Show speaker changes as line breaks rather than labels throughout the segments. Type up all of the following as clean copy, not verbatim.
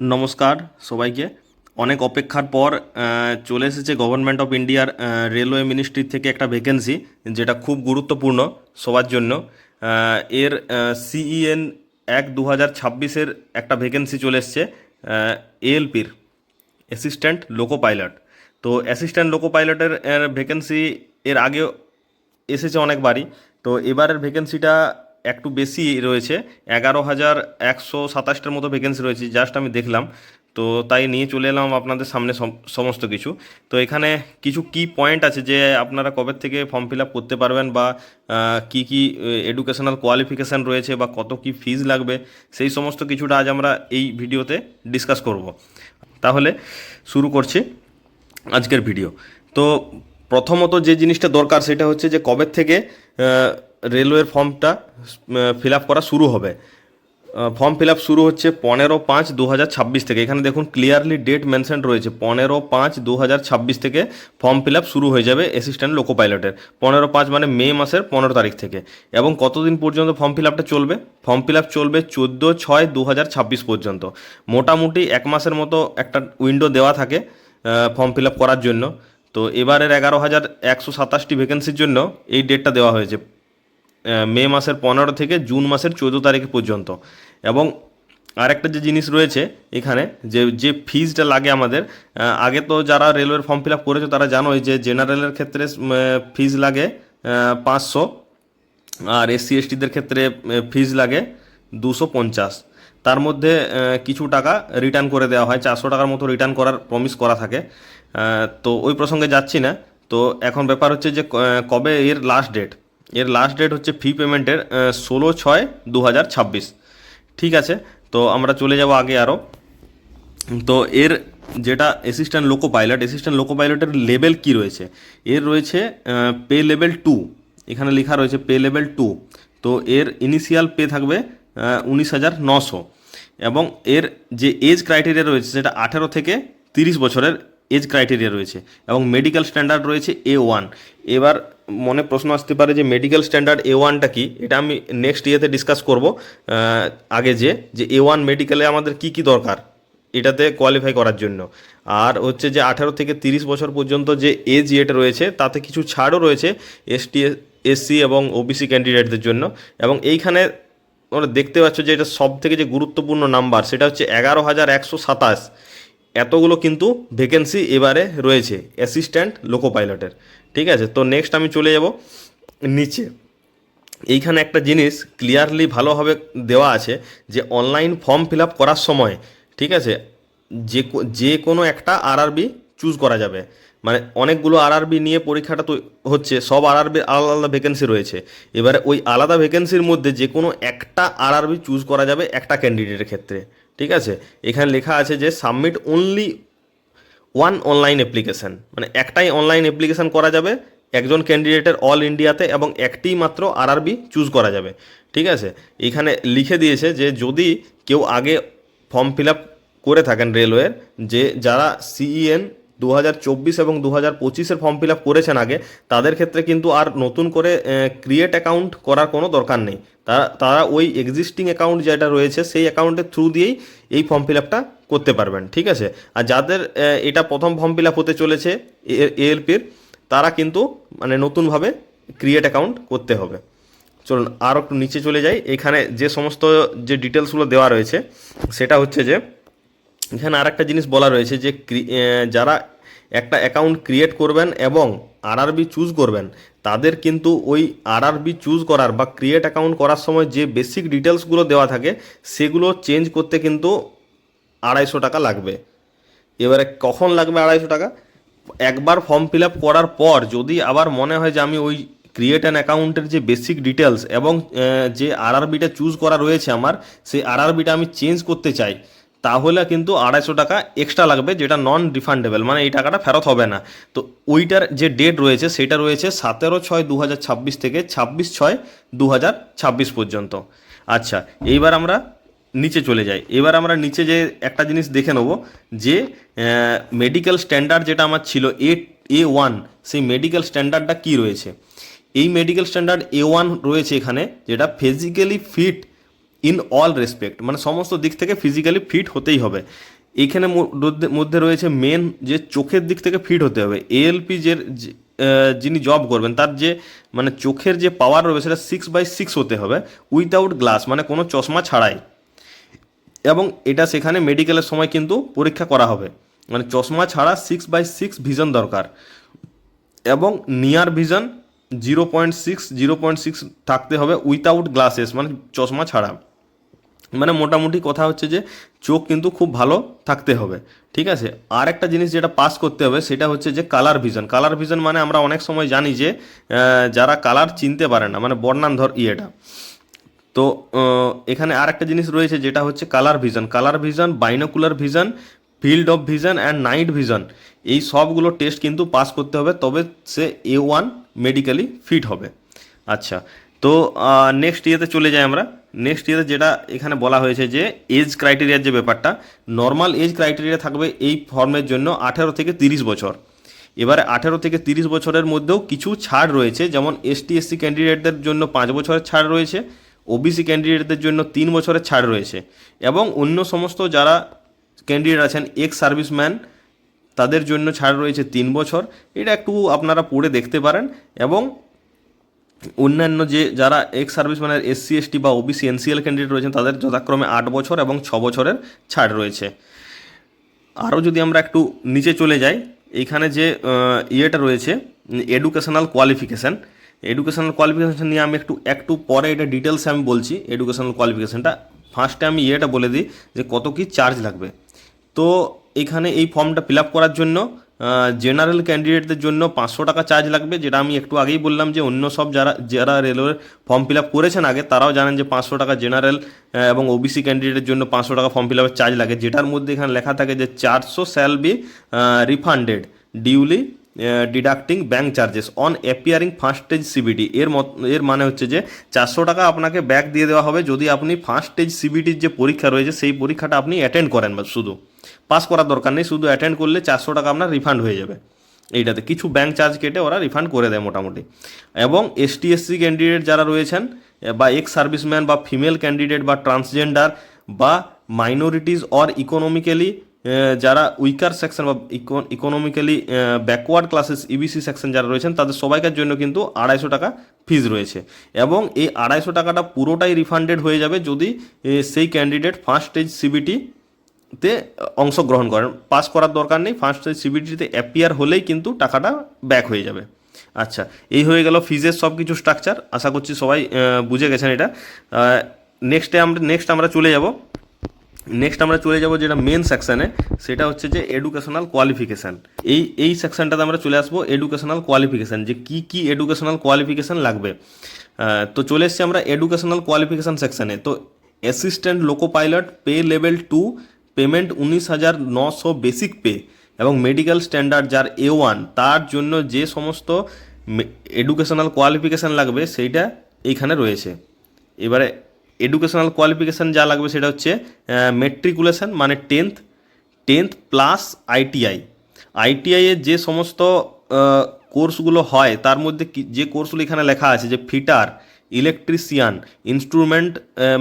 নমস্কার সবাইকে। অনেক অপেক্ষার পর চলে এসেছে গভর্নমেন্ট অফ ইন্ডিয়ার রেলওয়ে মিনিস্ট্রি থেকে একটা ভ্যাকেন্সি, যেটা খুব গুরুত্বপূর্ণ সবার জন্য। এর সিইএন 1/2026-এর একটা ভ্যাকেন্সি চলে এসছে এএলপির অ্যাসিস্ট্যান্ট লোকো পাইলট। তো অ্যাসিস্ট্যান্ট লোকো পাইলটের ভ্যাকেন্সি এর আগেও এসেছে অনেকবারই। তো এবারের ভ্যাকেন্সিটা একটু বেশি রয়েছে, 11,127টার মতো ভ্যাকেন্সি রয়েছে, জাস্ট আমি দেখলাম। তো তাই নিয়ে চলে এলাম আপনাদের সামনে সমস্ত কিছু। তো এখানে কিছু কি পয়েন্ট আছে যে আপনারা কবে থেকে ফর্ম ফিল আপ করতে পারবেন, বা কি কি এডুকেশনাল কোয়ালিফিকেশান রয়েছে, বা কত কি ফিজ লাগবে, সেই সমস্ত কিছুটা আজ আমরা এই ভিডিওতে ডিসকাস করব। তাহলে শুরু করছি আজকের ভিডিও। তো প্রথমত যে জিনিসটা দরকার সেটা হচ্ছে যে কবে থেকে রেলওয়ের ফর্মটা ফিল আপ করা শুরু হবে। ফর্ম ফিল আপ শুরু হচ্ছে 15/5/2026 থেকে। এখানে দেখুন ক্লিয়ারলি ডেট মেনশন রয়েছে, 15/5/2026 থেকে ফর্ম ফিল আপ শুরু হয়ে যাবে অ্যাসিস্ট্যান্ট লোকো পাইলটের। 15/5 মানে মে মাসের 15 তারিখ থেকে। এবং কতদিন পর্যন্ত ফর্ম ফিল আপটা চলবে? ফর্ম ফিল আপ চলবে 14/6/2026 পর্যন্ত। মোটামুটি এক মাসের মতো একটা উইন্ডো দেওয়া থাকে ফর্ম ফিল আপ করার জন্য। তো এবারের 11,127টি ভ্যাকেন্সির জন্য এই ডেটটা দেওয়া হয়েছে, মে মাসের 15 থেকে জুন মাসের 14 তারিখ পর্যন্ত। এবং আরেকটা যে জিনিস রয়েছে এখানে, যে ফিজটা লাগে আমাদের, আগে তো যারা রেলওয়ের ফর্ম ফিল আপ করেছে তারা জানোই যে জেনারেলের ক্ষেত্রে ফিজ লাগে 500, আর এসসি এসটিদের ক্ষেত্রে ফিজ লাগে 250। তার মধ্যে কিছু টাকা রিটার্ন করে দেওয়া হয়, 400 টাকার মতো রিটার্ন করার প্রমিস করা থাকে। তো ওই প্রসঙ্গে যাচ্ছি না। তো এখন ব্যাপার হচ্ছে যে কবে এর লাস্ট ডেট। এর লাস্ট ডেট হচ্ছে ফি পেমেন্টের 16/6/2026। ঠিক আছে, তো আমরা চলে যাব আগে আরও। তো এর যেটা অ্যাসিস্ট্যান্ট লোকো পাইলটের লেভেল কি রয়েছে, এর রয়েছে পে লেভেল 2। এখানে লেখা রয়েছে পে লেভেল 2। তো এর ইনিশিয়াল পে থাকবে 19,900। এবং এর যে এজ ক্রাইটেরিয়া রয়েছে সেটা 18 থেকে 30 বছরের এজ ক্রাইটেরিয়া রয়েছে। এবং মেডিকেল স্ট্যান্ডার্ড রয়েছে A1। এবার মনে প্রশ্ন আসতে পারে যে মেডিকেল স্ট্যান্ডার্ড A1টা কি, এটা আমি নেক্সট ইয়েতে ডিসকাস করব। আগে যে A1 মেডিকেলে আমাদের কি কি দরকার এটাতে কোয়ালিফাই করার জন্য। আর হচ্ছে যে 18 থেকে 30 বছর পর্যন্ত যে এজ ইয়েটা রয়েছে তাতে কিছু ছাড়ও রয়েছে এসটি, এসসি এবং ওবিসি ক্যান্ডিডেটদের জন্য। এবং এইখানে তোমরা দেখতে পাচ্ছ যে এটা সব থেকে যে গুরুত্বপূর্ণ নাম্বার সেটা হচ্ছে 11,127। এতগুলো কিন্তু ভ্যাকেন্সি এবারে রয়েছে অ্যাসিস্ট্যান্ট লোকো পাইলটের। ঠিক আছে, তো নেক্সট আমি চলে যাব নিচে। এইখানে একটা জিনিস ক্লিয়ারলি ভালোভাবে দেওয়া আছে যে অনলাইন ফর্ম ফিল আপ করার সময়, ঠিক আছে, যে কোনো একটা আরআরবি চুজ করা যাবে। মানে অনেকগুলো আরআরবি নিয়ে পরীক্ষাটা তো হচ্ছে, সব আরআরবির আলাদা আলাদা ভ্যাকেন্সি রয়েছে। এবারে ওই আলাদা ভ্যাকেন্সির মধ্যে যে কোনো একটা আরআরবি চুজ করা যাবে একটা ক্যান্ডিডেটের ক্ষেত্রে। ঠিক আছে, এখানে লেখা আছে যে submit only one online application, মানে একটাই অনলাইন অ্যাপ্লিকেশান করা যাবে একজন ক্যান্ডিডেটের অল ইন্ডিয়াতে, এবং একটি মাত্র আরআরবি চুজ করা যাবে। ঠিক আছে, এখানে লিখে দিয়েছে যে যদি কেউ আগে ফর্ম ফিল আপ করে থাকেন রেলওয়ের, যে যারা সিইএন 2024 এবং 2025-এর ফর্ম ফিল আপ করেছেন আগে, তাদের ক্ষেত্রে কিন্তু আর নতুন করে ক্রিয়েট অ্যাকাউন্ট করার কোনো দরকার নেই। তারা ওই এক্সিস্টিং অ্যাকাউন্ট যেটা রয়েছে সেই অ্যাকাউন্টের থ্রু দিয়েই এই ফর্ম ফিল আপটা করতে পারবেন। ঠিক আছে, আর যাদের এটা প্রথম ফর্ম ফিল আপ হতে চলেছে এএলপির, তারা কিন্তু মানে নতুনভাবে ক্রিয়েট অ্যাকাউন্ট করতে হবে। চলুন আর একটু নিচে চলে যাই। এখানে যে সমস্ত যে ডিটেলসগুলো দেওয়া রয়েছে সেটা হচ্ছে যে এখানে আর একটা জিনিস বলা রয়েছে যে যারা একটা অ্যাকাউন্ট ক্রিয়েট করবেন এবং আরআরবি চুজ করবেন, তাদের কিন্তু ওই আরআরবি চুজ করার বা ক্রিয়েট অ্যাকাউন্ট করার সময় যে বেসিক ডিটেলসগুলো দেওয়া থাকে সেগুলো চেঞ্জ করতে কিন্তু 250 টাকা লাগবে। এবারে কখন লাগবে 250 টাকা? একবার ফর্ম ফিল আপ করার পর যদি আবার মনে হয় যে আমি ওই ক্রিয়েট অ্যান অ্যাকাউন্টের যে বেসিক ডিটেলস এবং যে আরআরবিটা চুজ করা রয়েছে আমার, সেই আরআরবিটা আমি চেঞ্জ করতে চাই, তাহলে কিন্তু 250 টাকা এক্সট্রা লাগবে, যেটা নন রিফান্ডেবল, মানে এই টাকাটা ফেরত হবে না। তো ওইটার যে ডেট রয়েছে সেটা রয়েছে 17/6/2026 থেকে 26/6/2026 পর্যন্ত। আচ্ছা, এইবার আমরা নিচে চলে যাই। এবার আমরা নিচে যে একটা জিনিস দেখে নেব যে মেডিকেল স্ট্যান্ডার্ড যেটা আমার ছিল A1, সেই মেডিকেল স্ট্যান্ডার্ডটা কি রয়েছে। এই মেডিকেল স্ট্যান্ডার্ড A1 রয়েছে এখানে, যেটা physically fit in all respect, মানে সমস্ত দিক থেকে ফিজিক্যালি ফিট হতেই হবে। এইখানে মধ্যে রয়েছে মেন যে চোখের দিক থেকে ফিট হতে হবে। এএলপি যিনি জব করবেন তার যে মানে চোখের যে পাওয়ার রয়েছে সেটা 6/6 হতে হবে, উইথাউট গ্লাস, মানে কোনো চশমা ছাড়াই। এবং এটা সেখানে মেডিকেলের সময় কিন্তু পরীক্ষা করা হবে, মানে চশমা ছাড়া 6/6 ভিশন দরকার। এবং নিয়ার ভিশন 0.6 থাকতে হবে উইথাউট গ্লাসেস, মানে চশমা ছাড়া। মানে মোটামুটি কথা হচ্ছে যে চোখ কিন্তু খুব ভালো থাকতে হবে, ঠিক আছে। আর একটা জিনিস যেটা পাস করতে হবে সেটা হচ্ছে যে কালার ভিশন। কালার ভিশন মানে আমরা অনেক সময় জানি যে যারা কালার চিনতে পারে না, মানে বর্ণান্ধর ইয়েটা। তো এখানে আর একটা জিনিস রয়েছে যেটা হচ্ছে colour vision. Colour vision, binocular vision, field of vision and night vision, এই সবগুলো টেস্ট কিন্তু পাস করতে হবে, তবে সে A1 মেডিকেলি ফিট হবে। আচ্ছা, তো নেক্সট ইয়েতে চলে যাই আমরা। নেক্সট ইয়েতে যেটা এখানে বলা হয়েছে যে এজ ক্রাইটেরিয়ার যে ব্যাপারটা, নর্মাল এজ ক্রাইটেরিয়া থাকবে এই ফর্মের জন্য 18 থেকে 30 বছর। এবারে 18 থেকে 30 বছরের মধ্যেও কিছু ছাড় রয়েছে, যেমন ST/SC ক্যান্ডিডেটদের জন্য 5 বছরের ছাড় রয়েছে, OBC ক্যান্ডিডেটদের জন্য 3 বছরের ছাড় রয়েছে, এবং অন্য সমস্ত যারা ক্যান্ডিডেট আছেন এক্স সার্ভিসম্যান তাদের জন্য ছাড় রয়েছে 3 বছর। এটা একটু আপনারা পড়ে দেখতে পারেন। এবং অন্যান্য যে যারা এক্স সার্ভিসম্যানের SC/ST বা OBC NCL ক্যান্ডিডেট রয়েছেন তাদের যথাক্রমে 8 বছর এবং 6 বছরের ছাড় রয়েছে। আরও যদি আমরা একটু নিচে চলে যাই, এইখানে যে ইয়েটা রয়েছে এডুকেশনাল কোয়ালিফিকেশান, এডুকেশনাল কোয়ালিফিকেশান নিয়ে আমি একটু পরে এটা ডিটেলসে আমি বলছি। এডুকেশনাল কোয়ালিফিকেশানটা ফার্স্টে আমি ইয়েটা বলে দিই যে কত কি চার্জ লাগবে। তো এখানে এই ফর্মটা ফিল আপ করার জন্য জেনারেল ক্যান্ডিডেটদের জন্য 500 টাকা চার্জ লাগবে, যেটা আমি একটু আগেই বললাম যে অন্য সব যারা রেলওয়ের ফর্ম ফিল আপ করেছেন আগে তারাও জানেন যে 500 টাকা জেনারেল এবং OBC ক্যান্ডিডেটের জন্য 500 টাকা ফর্ম ফিল আপের চার্জ লাগে, যেটার মধ্যে এখানে লেখা থাকে যে 400 shall be refunded duly deducting bank charges on appearing first stage CBT। এর মানে হচ্ছে যে 400 টাকা আপনাকে ব্যাক দিয়ে দেওয়া হবে যদি আপনি ফার্স্ট স্টেজ CBTর যে পরীক্ষা রয়েছে সেই পরীক্ষাটা আপনি অ্যাটেন্ড করেন, বা শুধু পাস করার দরকার নেই, শুধু অ্যাটেন্ড করলে 400 টাকা আপনার রিফান্ড হয়ে যাবে। এইটাতে কিছু ব্যাঙ্ক চার্জ কেটে ওরা রিফান্ড করে দেয় মোটামুটি। এবং ST/SC ক্যান্ডিডেট যারা রয়েছেন বা এক্স সার্ভিসম্যান বা ফিমেল ক্যান্ডিডেট বা ট্রান্সজেন্ডার বা মাইনরিটিস অর ইকোনমিক্যালি যারা উইকার সেকশন বা economically backward classes EBC section যারা রয়েছেন তাদের সবাইকার জন্য কিন্তু 250 টাকা ফিজ রয়েছে। এবং এই 250 টাকাটা পুরোটাই রিফান্ডেড হয়ে যাবে যদি সেই ক্যান্ডিডেট ফার্স্ট স্টেজ CBTতে অংশগ্রহণ করেন। পাস করার দরকার নেই, ফার্স্ট স্টেজ CBTতে অ্যাপিয়ার হলেই কিন্তু টাকাটা ব্যাক হয়ে যাবে। আচ্ছা, এই হয়ে গেল ফিজের সব কিছু স্ট্রাকচার। আশা করছি সবাই বুঝে গেছেন এটা। নেক্সট আমরা চলে যাব যেটা মেন সেকশানে, সেটা হচ্ছে যে এডুকেশনাল কোয়ালিফিকেশান। এই সেকশানটাতে আমরা চলে আসবো এডুকেশনাল কোয়ালিফিকেশান, যে কি এডুকেশনাল কোয়ালিফিকেশান লাগবে। তো চলে এসেছি আমরা এডুকেশনাল কোয়ালিফিকেশান সেকশানে। তো assistant loco pilot pay level 2 payment 19,900 basic pay, এবং মেডিকেল স্ট্যান্ডার্ড যার A1 তার জন্য যে সমস্ত এডুকেশনাল কোয়ালিফিকেশান লাগবে সেইটা এইখানে রয়েছে। এবারে এডুকেশনাল কোয়ালিফিকেশান যা লাগবে সেটা হচ্ছে মেট্রিকুলেশন, মানে 10th প্লাস ITI এর যে সমস্ত কোর্সগুলো হয় তার মধ্যে যে কোর্সগুলো এখানে লেখা আছে যে ফিটার, ইলেকট্রিশিয়ান, ইনস্ট্রুমেন্ট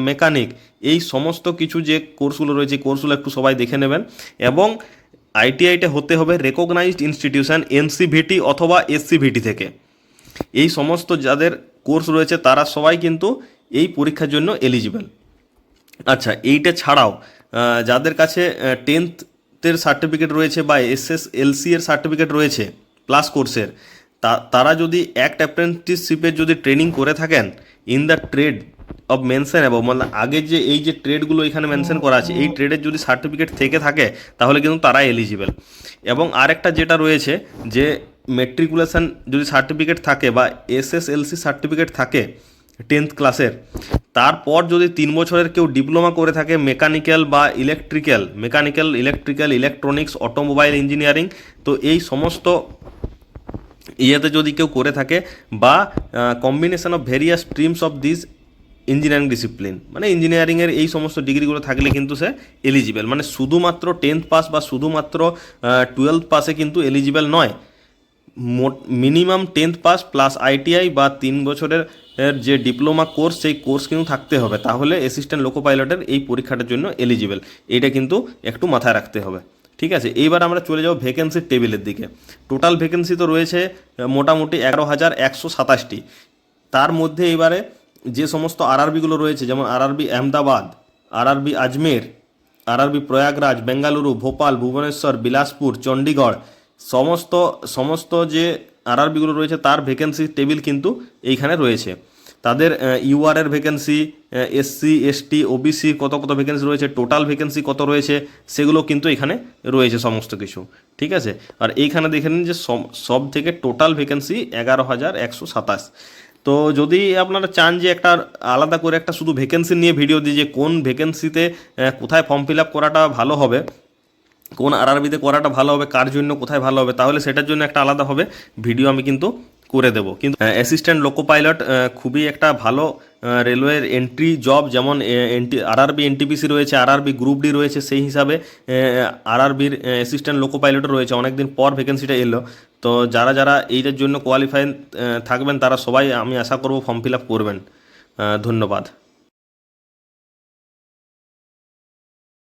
মেকানিক, এই সমস্ত কিছু যে কোর্সগুলো রয়েছে কোর্সগুলো একটু সবাই দেখে নেবেন। এবং ITIটা হতে হবে রেকগনাইজড ইনস্টিটিউশন NCVT অথবা SCVT থেকে। এই সমস্ত যাদের কোর্স রয়েছে তারা সবাই কিন্তু এই পরীক্ষার জন্য এলিজিবল। আচ্ছা, এইটা ছাড়াও যাদের কাছে 10th সার্টিফিকেট রয়েছে বা SSLC এর সার্টিফিকেট রয়েছে প্লাস কোর্সের, তারা যদি অ্যাক্ট অ্যাপ্রেন্টিসশিপের যদি ট্রেনিং করে থাকেন in the trade of mention এবং মানে আগে যে এই যে ট্রেডগুলো এখানে মেনশন করা আছে এই ট্রেডের যদি সার্টিফিকেট থেকে থাকে তাহলে কিন্তু তারা এলিজিবল। এবং আরেকটা যেটা রয়েছে যে মেট্রিকুলেশন যদি সার্টিফিকেট থাকে বা SSLC সার্টিফিকেট থাকে 10th ক্লাসের, তারপর যদি 3 বছরের কেউ ডিপ্লোমা করে থাকে মেকানিক্যাল বা ইলেকট্রিক্যাল, ইলেকট্রনিক্স, অটোমোবাইল ইঞ্জিনিয়ারিং, তো এই সমস্ত ইয়েতে যদি কেউ করে থাকে বা combination of various streams of this engineering discipline, মানে ইঞ্জিনিয়ারিংয়ের এই সমস্ত ডিগ্রিগুলো থাকলে কিন্তু সে এলিজিবল। মানে শুধুমাত্র 10th পাস বা শুধুমাত্র 12th পাসে কিন্তু এলিজিবল নয়, minimum 10th pass plus ITI বা 3 বছরের যে ডিপ্লোমা কোর্স, সেই কোর্স কিন্তু থাকতে হবে, তাহলে অ্যাসিস্ট্যান্ট লোকো পাইলটের এই পরীক্ষাটার জন্য এলিজিবল। এইটা কিন্তু একটু মাথায় রাখতে হবে। ঠিক আছে, এইবার আমরা চলে যাব ভ্যাকেন্সির টেবিলের দিকে। টোটাল ভ্যাকেন্সি তো রয়েছে মোটামুটি 11,127টি। তার মধ্যে এবারে যে সমস্ত আরআরবিগুলো রয়েছে, যেমন আরআরবি আহমেদাবাদ, আরআরবি আজমের, আরআরবি প্রয়াগরাজ, বেঙ্গালুরু, ভোপাল, ভুবনেশ্বর, বিলাসপুর, চণ্ডীগড়, সমস্ত সমস্ত যে আরআরবিগুলো রয়েছে তার ভ্যাকেন্সি টেবিল কিন্তু এইখানে রয়েছে। তাদের ইউআরের ভ্যাকেন্সি, এসসি এসটি ওবিসি কত কত ভ্যাকেন্সি রয়েছে, টোটাল ভ্যাকেন্সি কত রয়েছে, সেগুলো কিন্তু এখানে রয়েছে সমস্ত কিছু। ঠিক আছে, আর এইখানে দেখে নিন যে সব থেকে টোটাল ভ্যাকেন্সি 11,127। তো যদি আপনারা চান যে একটা আলাদা করে একটা শুধু ভ্যাকেন্সি নিয়ে ভিডিও দিই, যে কোন ভ্যাকেন্সিতে কোথায় ফর্ম ফিল আপ করাটা ভালো হবে, কোন আরআরবিতে করাটা ভালো হবে, কার জন্য কোথায় ভালো হবে, তাহলে সেটার জন্য একটা আলাদাভাবে ভিডিও আমি কিন্তু করে দেবো। কিন্তু অ্যাসিস্ট্যান্ট লোকো পাইলট খুবই একটা ভালো রেলওয়ের এন্ট্রি জব। যেমন আরআরবি এনটিপিসি রয়েছে, আরআরবি গ্রুপ ডি রয়েছে, সেই হিসাবে আরআরবির অ্যাসিস্ট্যান্ট লোকো পাইলটও রয়েছে। অনেকদিন পর ভ্যাকেন্সিটা এলো, তো যারা যারা এইটার জন্য কোয়ালিফাই থাকবেন তারা সবাই আমি আশা করব ফর্ম ফিল আপ করবেন। ধন্যবাদ।